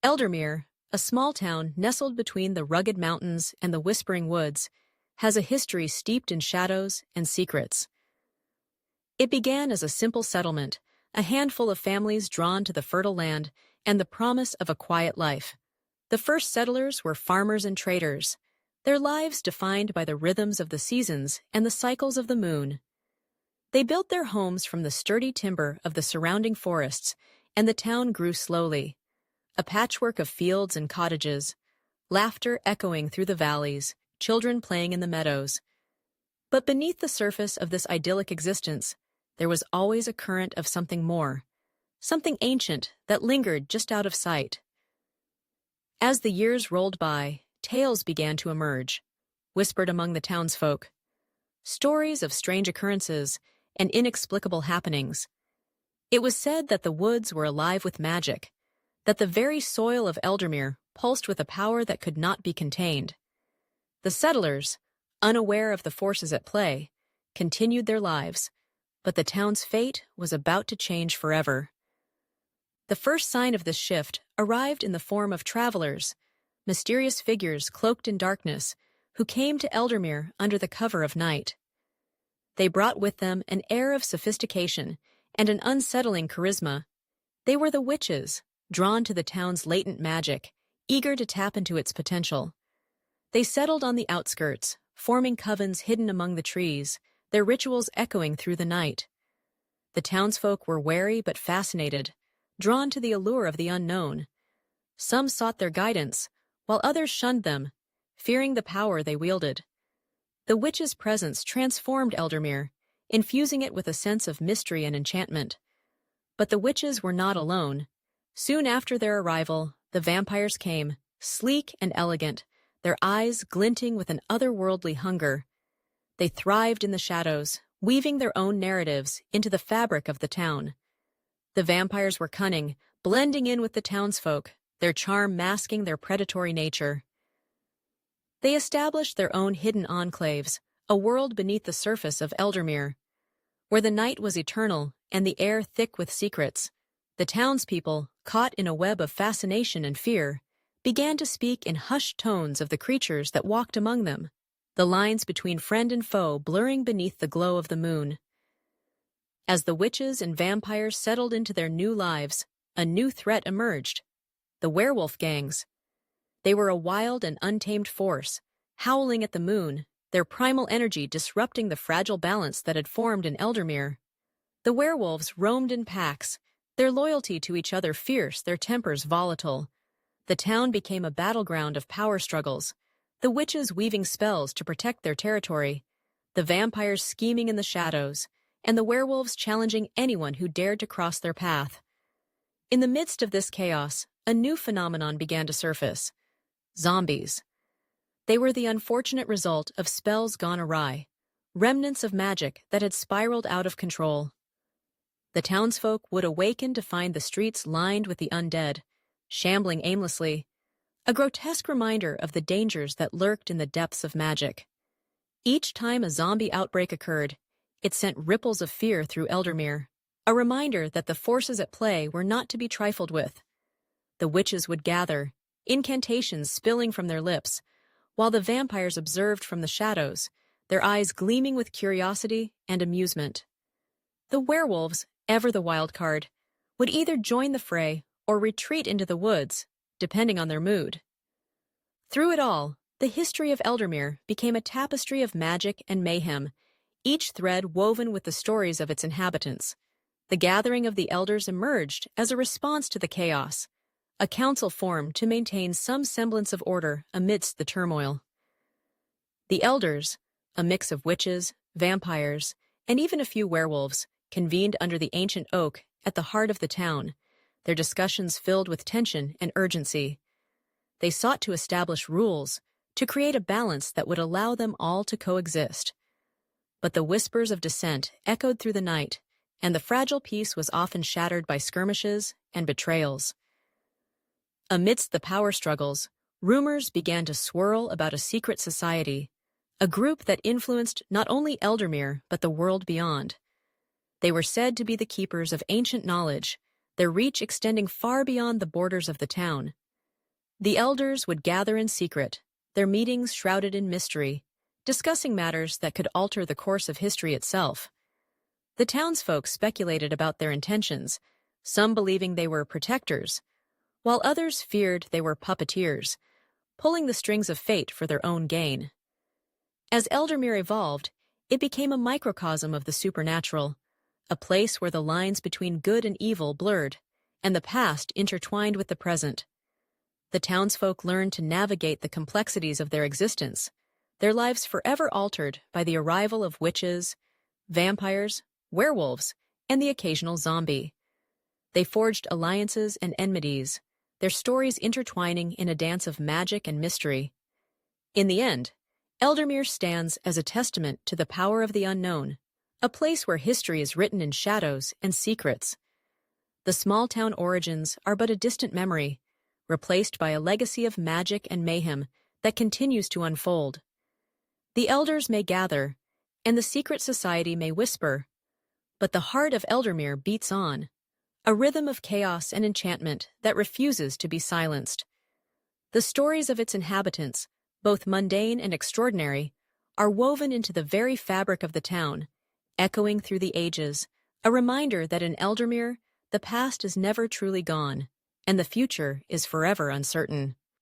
Eldermere, a small town nestled between the rugged mountains and the whispering woods, has a history steeped in shadows and secrets. It began as a simple settlement, a handful of families drawn to the fertile land and the promise of a quiet life. The first settlers were farmers and traders, their lives defined by the rhythms of the seasons and the cycles of the moon. They built their homes from the sturdy timber of the surrounding forests, and the town grew slowly, a patchwork of fields and cottages, laughter echoing through the valleys, children playing in the meadows. But beneath the surface of this idyllic existence, there was always a current of something more, something ancient that lingered just out of sight. As the years rolled by, tales began to emerge, whispered among the townsfolk. Stories of strange occurrences and inexplicable happenings. It was said that the woods were alive with magic, that the very soil of Eldermere pulsed with a power that could not be contained. The settlers, unaware of the forces at play, continued their lives, but the town's fate was about to change forever. The first sign of this shift arrived in the form of travelers, mysterious figures cloaked in darkness, who came to Eldermere under the cover of night. They brought with them an air of sophistication and an unsettling charisma. They were the witches, drawn to the town's latent magic, eager to tap into its potential. They settled on the outskirts, forming covens hidden among the trees, their rituals echoing through the night. The townsfolk were wary but fascinated, drawn to the allure of the unknown. Some sought their guidance, while others shunned them, fearing the power they wielded. The witches' presence transformed Eldermere, infusing it with a sense of mystery and enchantment. But the witches were not alone. Soon after their arrival, the vampires came, sleek and elegant, their eyes glinting with an otherworldly hunger. They thrived in the shadows, weaving their own narratives into the fabric of the town. The vampires were cunning, blending in with the townsfolk, their charm masking their predatory nature. They established their own hidden enclaves, a world beneath the surface of Eldermere, where the night was eternal and the air thick with secrets. The townspeople, caught in a web of fascination and fear, began to speak in hushed tones of the creatures that walked among them, the lines between friend and foe blurring beneath the glow of the moon. As the witches and vampires settled into their new lives, a new threat emerged: the werewolf gangs. They were a wild and untamed force, howling at the moon, their primal energy disrupting the fragile balance that had formed in Eldermere. The werewolves roamed in packs, their loyalty to each other fierce, their tempers volatile. The town became a battleground of power struggles, the witches weaving spells to protect their territory, the vampires scheming in the shadows, and the werewolves challenging anyone who dared to cross their path. In the midst of this chaos, a new phenomenon began to surface: zombies. They were the unfortunate result of spells gone awry, remnants of magic that had spiraled out of control. The townsfolk would awaken to find the streets lined with the undead, shambling aimlessly, a grotesque reminder of the dangers that lurked in the depths of magic. Each time a zombie outbreak occurred, it sent ripples of fear through Eldermere, a reminder that the forces at play were not to be trifled with. The witches would gather, incantations spilling from their lips, while the vampires observed from the shadows, their eyes gleaming with curiosity and amusement. The werewolves, ever the wild card, would either join the fray or retreat into the woods, depending on their mood. Through it all, the history of Eldermere became a tapestry of magic and mayhem, each thread woven with the stories of its inhabitants. The gathering of the elders emerged as a response to the chaos, a council formed to maintain some semblance of order amidst the turmoil. The elders, a mix of witches, vampires, and even a few werewolves, convened under the ancient oak at the heart of the town, their discussions filled with tension and urgency. They sought to establish rules, to create a balance that would allow them all to coexist. But the whispers of dissent echoed through the night, and the fragile peace was often shattered by skirmishes and betrayals. Amidst the power struggles, rumors began to swirl about a secret society, a group that influenced not only Eldermere but the world beyond. They were said to be the keepers of ancient knowledge, their reach extending far beyond the borders of the town. The elders would gather in secret, their meetings shrouded in mystery, discussing matters that could alter the course of history itself. The townsfolk speculated about their intentions, some believing they were protectors, while others feared they were puppeteers, pulling the strings of fate for their own gain. As Eldermere evolved, it became a microcosm of the supernatural, a place where the lines between good and evil blurred, and the past intertwined with the present. The townsfolk learned to navigate the complexities of their existence, their lives forever altered by the arrival of witches, vampires, werewolves, and the occasional zombie. They forged alliances and enmities, their stories intertwining in a dance of magic and mystery. In the end, Eldermere stands as a testament to the power of the unknown, a place where history is written in shadows and secrets. The small-town origins are but a distant memory, replaced by a legacy of magic and mayhem that continues to unfold. The elders may gather, and the secret society may whisper, but the heart of Eldermere beats on, a rhythm of chaos and enchantment that refuses to be silenced. The stories of its inhabitants, both mundane and extraordinary, are woven into the very fabric of the town, echoing through the ages, a reminder that in Eldermere, the past is never truly gone, and the future is forever uncertain.